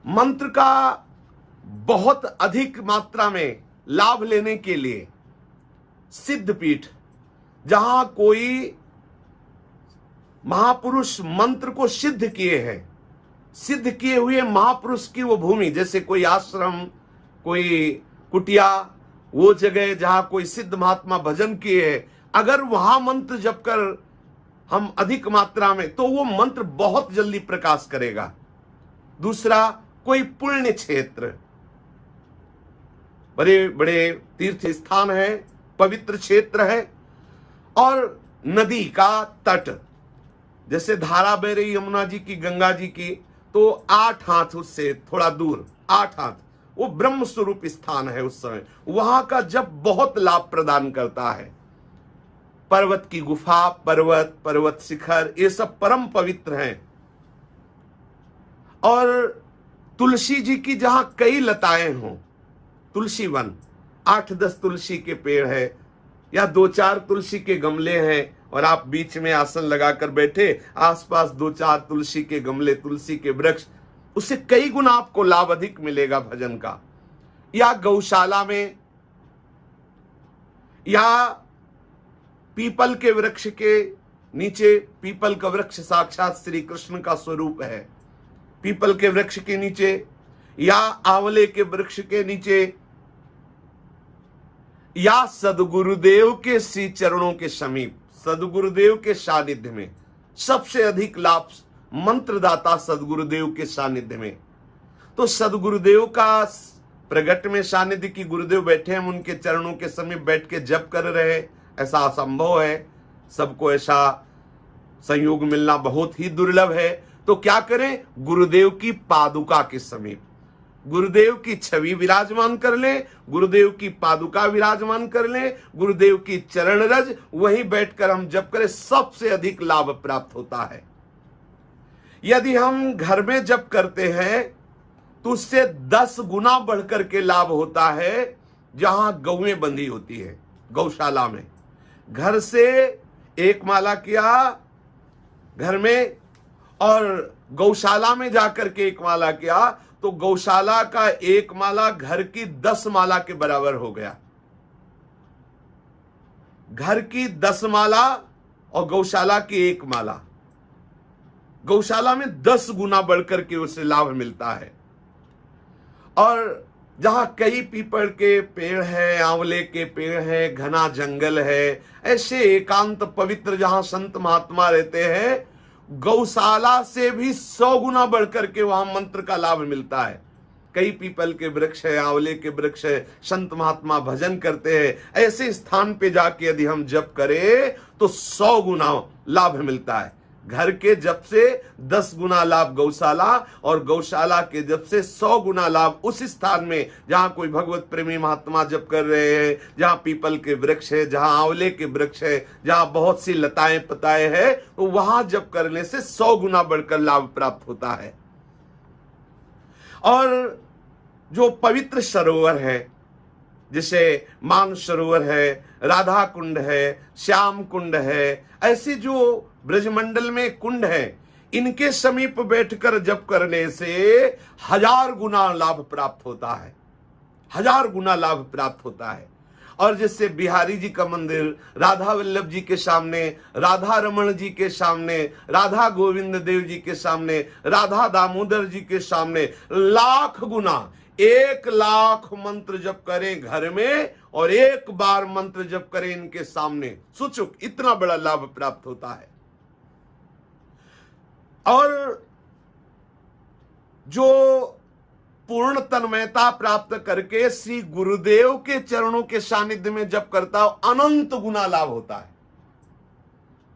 मंत्र का बहुत अधिक मात्रा में लाभ लेने के लिए सिद्धपीठ, जहां कोई महापुरुष मंत्र को सिद्ध किए हैं, सिद्ध किए हुए महापुरुष की वो भूमि, जैसे कोई आश्रम, कोई कुटिया, वो जगह जहां कोई सिद्ध महात्मा भजन किए हैं, अगर वहां मंत्र जप कर हम अधिक मात्रा में, तो वो मंत्र बहुत जल्दी प्रकाश करेगा। दूसरा, कोई पुण्य क्षेत्र, बड़े बड़े तीर्थ स्थान है, पवित्र क्षेत्र है, और नदी का तट, जैसे धारा बह रही यमुना जी की, गंगा जी की, तो 8 हाथ उससे थोड़ा दूर, 8 हाथ, वो ब्रह्म स्वरूप स्थान है। उस समय वहां का जब बहुत लाभ प्रदान करता है। पर्वत की गुफा, पर्वत शिखर, ये सब परम पवित्र हैं। और तुलसी जी की जहां कई लताएं हों, तुलसी वन, 8-10 तुलसी के पेड़ है, या 2-4 तुलसी के गमले हैं, और आप बीच में आसन लगाकर बैठे, आसपास 2-4 तुलसी के गमले, तुलसी के वृक्ष, उससे कई गुना आपको लाभ अधिक मिलेगा भजन का। या गौशाला में, या पीपल के वृक्ष के नीचे, पीपल का वृक्ष साक्षात श्री कृष्ण का स्वरूप है, पीपल के वृक्ष के नीचे, या आंवले के वृक्ष के नीचे, या सदगुरुदेव के श्री चरणों के समीप, सदगुरुदेव के सानिध्य में। सबसे अधिक लाभ मंत्रदाता सदगुरुदेव के सानिध्य में। तो सदगुरुदेव का प्रगट में सानिध्य की, गुरुदेव बैठे हम उनके चरणों के समीप बैठ के जप कर रहे, ऐसा असंभव है, सबको ऐसा संयोग मिलना बहुत ही दुर्लभ है। तो क्या करें, गुरुदेव की पादुका के समीप गुरुदेव की छवि विराजमान कर ले, गुरुदेव की पादुका विराजमान कर ले, गुरुदेव की चरण रज, वहीं बैठकर हम जप करें, सबसे अधिक लाभ प्राप्त होता है। यदि हम घर में जप करते हैं तो उससे 10 गुना बढ़कर के लाभ होता है जहां गौएं बंधी होती है, गौशाला में। घर से एक माला किया घर में, और गौशाला में जाकर के एक माला किया, तो गौशाला का एक माला घर की 10 माला के बराबर हो गया। घर की 10 माला और गौशाला की 1 माला, गौशाला में 10 गुना बढ़कर के उससे लाभ मिलता है। और जहां कई पीपल के पेड़ है, आंवले के पेड़ है, घना जंगल है, ऐसे एकांत पवित्र जहां संत महात्मा रहते हैं, गौशाला से भी 100 गुना बढ़कर के वहां मंत्र का लाभ मिलता है। कई पीपल के वृक्ष है, आंवले के वृक्ष है, संत महात्मा भजन करते हैं, ऐसे स्थान पे जाके यदि हम जप करें तो 100 गुना लाभ मिलता है। घर के जप से 10 गुना लाभ गौशाला, और गौशाला के जप से 100 गुना लाभ उस स्थान में जहां कोई भगवत प्रेमी महात्मा जप कर रहे हैं, जहां पीपल के वृक्ष है, जहां आंवले के वृक्ष है, जहां बहुत सी लताएं पताएं हैं, तो वहां जप करने से 100 गुना बढ़कर लाभ प्राप्त होता है। और जो पवित्र सरोवर है, जैसे मान सरोवर है, राधा कुंड है, श्याम कुंड है, ऐसे जो ब्रजमंडल में कुंड है, इनके समीप बैठकर जप करने से 1000 गुना लाभ प्राप्त होता है, 1000 गुना लाभ प्राप्त होता है। और जैसे बिहारी जी का मंदिर, राधा वल्लभ जी के सामने, राधा रमन जी के सामने, राधा गोविंद देव जी के सामने, राधा दामोदर जी के सामने 1,00,000 गुना, 1,00,000 मंत्र जप करें घर में, और 1 बार मंत्र जप करें इनके सामने, सुचुक इतना बड़ा लाभ प्राप्त होता है। और जो पूर्ण तन्मयता प्राप्त करके श्री गुरुदेव के चरणों के सानिध्य में जप करता हो, अनंत गुना लाभ होता है।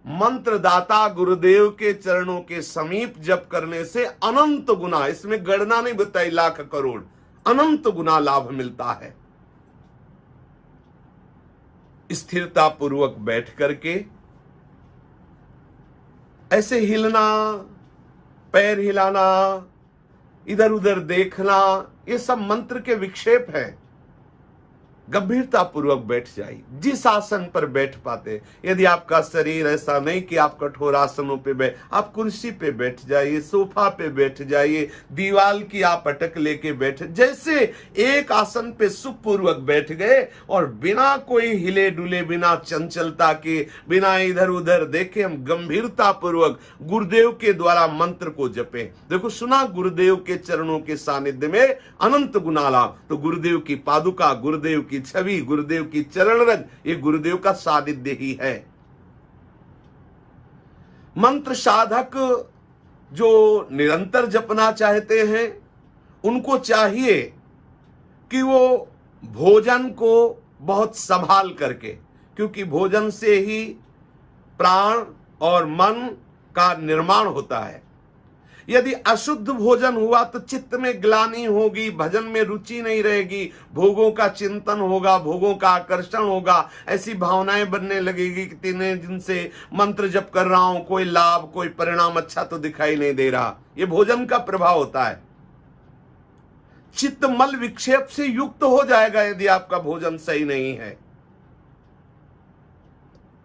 मंत्रदाता गुरुदेव के चरणों के समीप जप करने से अनंत गुना, इसमें गणना नहीं बताई, लाख करोड़, अनंत गुना लाभ मिलता है। स्थिरता पूर्वक बैठ करके ऐसे हिलना, पैर हिलाना, इधर उधर देखना, ये सब मंत्र के विक्षेप है। गंभीरता पूर्वक बैठ जाइए, जिस आसन पर बैठ पाते। यदि आपका शरीर ऐसा नहीं कि आप कठोर आसनों पे बैठ, आप कुर्सी पे बैठ जाइए, सोफा पे बैठ जाइए, दीवार की आप अटक लेके बैठ, जैसे एक आसन पे सुखपूर्वक बैठ गए और बिना कोई हिले डुले, बिना चंचलता के, बिना इधर उधर देखे हम गंभीरता पूर्वक गुरुदेव के द्वारा मंत्र को जपे। देखो, सुना गुरुदेव के चरणों के सानिध्य में अनंत गुणाला, तो गुरुदेव की पादुका, गुरुदेव की छवि, गुरुदेव की चरण रज, ये गुरुदेव का सानिध्य ही है। मंत्र साधक जो निरंतर जपना चाहते हैं, उनको चाहिए कि वो भोजन को बहुत संभाल करके, क्योंकि भोजन से ही प्राण और मन का निर्माण होता है। यदि अशुद्ध भोजन हुआ तो चित्त में ग्लानि होगी, भजन में रुचि नहीं रहेगी, भोगों का चिंतन होगा, भोगों का आकर्षण होगा, ऐसी भावनाएं बनने लगेगी कि 3 दिन से मंत्र जप कर रहा हूं, कोई लाभ, कोई परिणाम अच्छा तो दिखाई नहीं दे रहा। ये भोजन का प्रभाव होता है। चित्त मल विक्षेप से युक्त हो जाएगा यदि आपका भोजन सही नहीं है।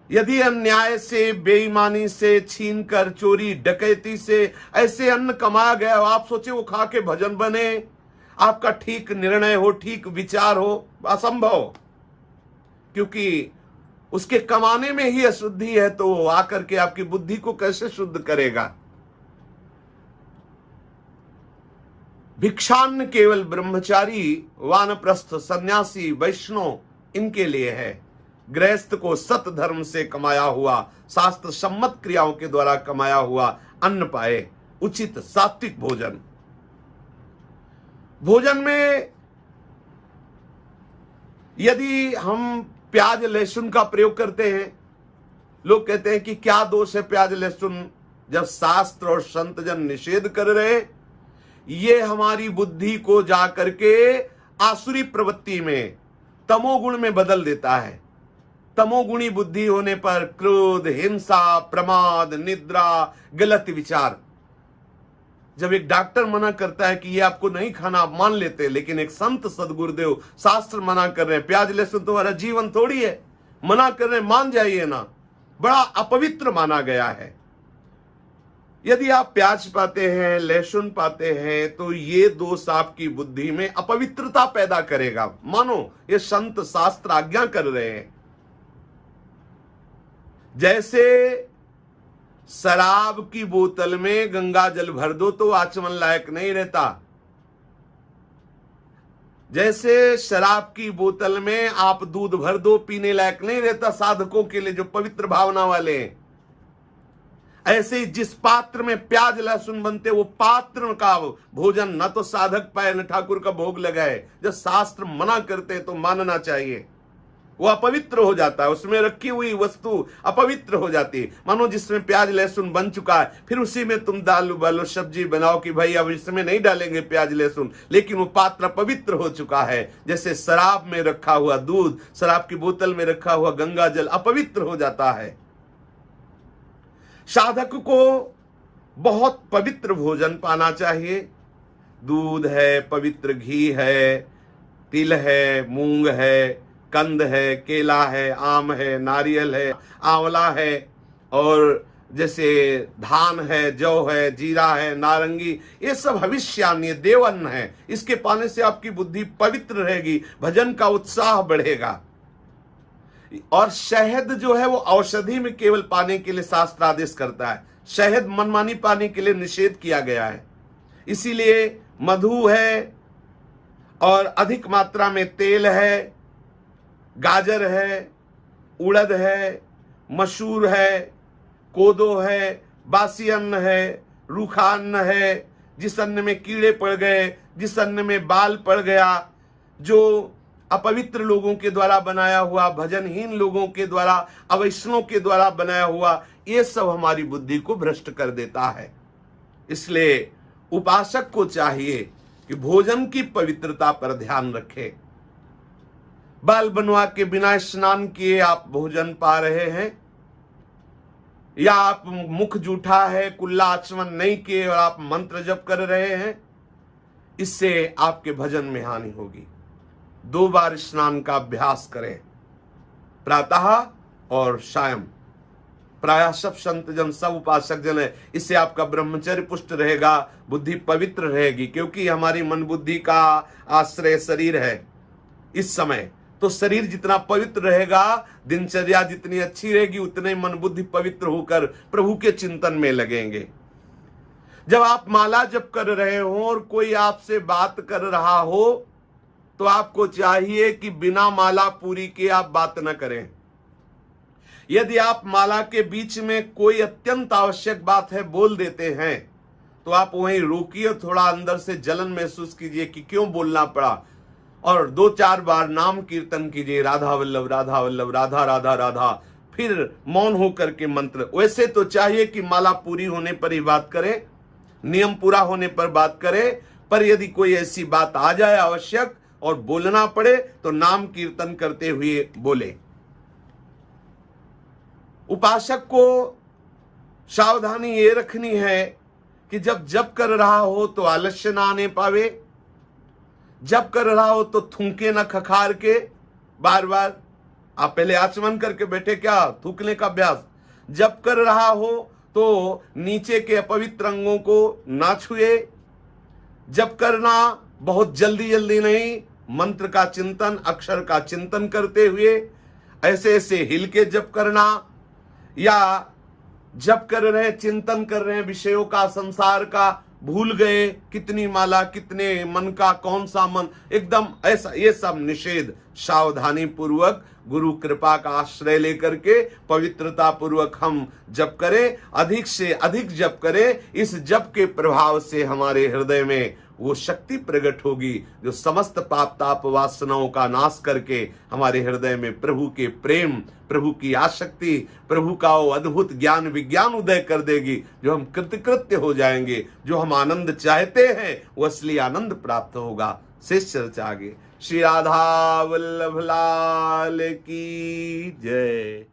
यदि अन्याय से, बेईमानी से, छीन कर, चोरी डकैती से ऐसे अन्न कमाया गया, आप सोचे वो खा के भजन बने, आपका ठीक निर्णय हो, ठीक विचार हो, असंभव। क्योंकि उसके कमाने में ही अशुद्धि है, तो वो आकर के आपकी बुद्धि को कैसे शुद्ध करेगा। भिक्षान्न केवल ब्रह्मचारी, वानप्रस्थ, सन्यासी, वैष्णव इनके लिए है। गृहस्थ को सत धर्म से कमाया हुआ, शास्त्र सम्मत क्रियाओं के द्वारा कमाया हुआ अन्न पाए, उचित सात्विक भोजन। भोजन में यदि हम प्याज लहसुन का प्रयोग करते हैं, लोग कहते हैं कि क्या दोष है प्याज लहसुन, जब शास्त्र और संत जन निषेध कर रहे, ये हमारी बुद्धि को जाकर के आसुरी प्रवृत्ति में, तमोगुण में बदल देता है। तमोगुणी बुद्धि होने पर क्रोध, हिंसा, प्रमाद, निद्रा, गलत विचार। जब एक डॉक्टर मना करता है कि ये आपको नहीं खाना, आप मान लेते, लेकिन एक संत सदगुरुदेव शास्त्र मना कर रहे हैं, प्याज लहसुन तुम्हारा जीवन थोड़ी है, मना कर रहे हैं, मान जाइए ना, बड़ा अपवित्र माना गया है। यदि आप प्याज पाते हैं, लहसुन पाते हैं, तो ये दोष आपकी बुद्धि में अपवित्रता पैदा करेगा। मानो ये संत शास्त्र आज्ञा कर रहे हैं। जैसे शराब की बोतल में गंगा जल भर दो तो आचमन लायक नहीं रहता, जैसे शराब की बोतल में आप दूध भर दो पीने लायक नहीं रहता साधकों के लिए जो पवित्र भावना वाले हैं, ऐसे ही जिस पात्र में प्याज लहसुन बनते वो पात्र का भोजन न तो साधक पाए न ठाकुर का भोग लगाए। जब शास्त्र मना करते तो मानना चाहिए, वो अपवित्र हो जाता है, उसमें रखी हुई वस्तु अपवित्र हो जाती है। मानो जिसमें प्याज लहसुन बन चुका है, फिर उसी में तुम दाल उबालो, सब्जी बनाओ कि भाई अब इसमें नहीं डालेंगे प्याज लहसुन, लेकिन वो पात्र अपवित्र हो चुका है। जैसे शराब में रखा हुआ दूध, शराब की बोतल में रखा हुआ गंगा जल अपवित्र हो जाता है। साधक को बहुत पवित्र भोजन पाना चाहिए। दूध है, पवित्र घी है, तिल है, मूंग है, कंद है, केला है, आम है, नारियल है, आंवला है, और जैसे धान है, जौ है, जीरा है, नारंगी, ये सब भविष्यान्य देवअन्न है। इसके पाने से आपकी बुद्धि पवित्र रहेगी, भजन का उत्साह बढ़ेगा। और शहद जो है वो औषधि में केवल पाने के लिए शास्त्र आदेश करता है, शहद मनमानी पाने के लिए निषेध किया गया है। इसीलिए मधु है और अधिक मात्रा में तेल है, गाजर है, उड़द है, मसूर है, कोदो है, बासी अन्न है, रूखा अन्न है, जिस अन्न में कीड़े पड़ गए, जिस अन्न में बाल पड़ गया, जो अपवित्र लोगों के द्वारा बनाया हुआ, भजनहीन लोगों के द्वारा, अवैष्णव के द्वारा बनाया हुआ, ये सब हमारी बुद्धि को भ्रष्ट कर देता है। इसलिए उपासक को चाहिए कि भोजन की पवित्रता पर ध्यान रखे। बाल बनवा के बिना स्नान किए आप भोजन पा रहे हैं, या आप मुख जूठा है, कुल्ला आचमन नहीं किए और आप मंत्र जप कर रहे हैं, इससे आपके भजन में हानि होगी। 2 बार स्नान का अभ्यास करें, प्रातः और सायं। प्रायः सब संत जन, सब उपासक जन है, इससे आपका ब्रह्मचर्य पुष्ट रहेगा, बुद्धि पवित्र रहेगी, क्योंकि हमारी मन बुद्धि का आश्रय शरीर है इस समय। तो शरीर जितना पवित्र रहेगा, दिनचर्या जितनी अच्छी रहेगी, उतने मन बुद्धि पवित्र होकर प्रभु के चिंतन में लगेंगे। जब आप माला जप कर रहे हो और कोई आपसे बात कर रहा हो, तो आपको चाहिए कि बिना माला पूरी किए आप बात न करें। यदि आप माला के बीच में कोई अत्यंत आवश्यक बात है बोल देते हैं, तो आप वहीं रोकिए, थोड़ा अंदर से जलन महसूस कीजिए कि क्यों बोलना पड़ा, और 2-4 बार नाम कीर्तन कीजिए, राधा वल्लभ राधा वल्लभ, राधा राधा राधा, फिर मौन होकर के मंत्र। वैसे तो चाहिए कि माला पूरी होने पर ही बात करें, नियम पूरा होने पर बात करें, पर यदि कोई ऐसी बात आ जाए आवश्यक और बोलना पड़े, तो नाम कीर्तन करते हुए बोले। उपासक को सावधानी ये रखनी है कि जब जप कर रहा हो तो आलस्य ना आने पावे, जप कर रहा हो तो थूके ना खखार के बार बार। आप पहले आचमन करके बैठे, क्या थूकने का अभ्यास। जप कर रहा हो तो नीचे के अपवित्र अंगों को ना छुए। जप करना बहुत जल्दी जल्दी नहीं, मंत्र का चिंतन, अक्षर का चिंतन करते हुए ऐसे ऐसे हिल के जप करना, या जप कर रहे, चिंतन कर रहे हैं विषयों का, संसार का, भूल गए कितनी माला, कितने मन का कौन सा मन, एकदम ऐसा, ये सब निषेध। सावधानी पूर्वक गुरु कृपा का आश्रय लेकर के पवित्रता पूर्वक हम जप करें, अधिक से अधिक जप करें। इस जप के प्रभाव से हमारे हृदय में वो शक्ति प्रकट होगी जो समस्त पाप ताप वासनाओं का नाश करके हमारे हृदय में प्रभु के प्रेम, प्रभु की आसक्ति, प्रभु का वो अद्भुत ज्ञान विज्ञान उदय कर देगी, जो हम कृतकृत्य हो जाएंगे। जो हम आनंद चाहते हैं वो असली आनंद प्राप्त होगा। शेष चर्चा आगे। श्री राधा वल्लभ लाल की जय।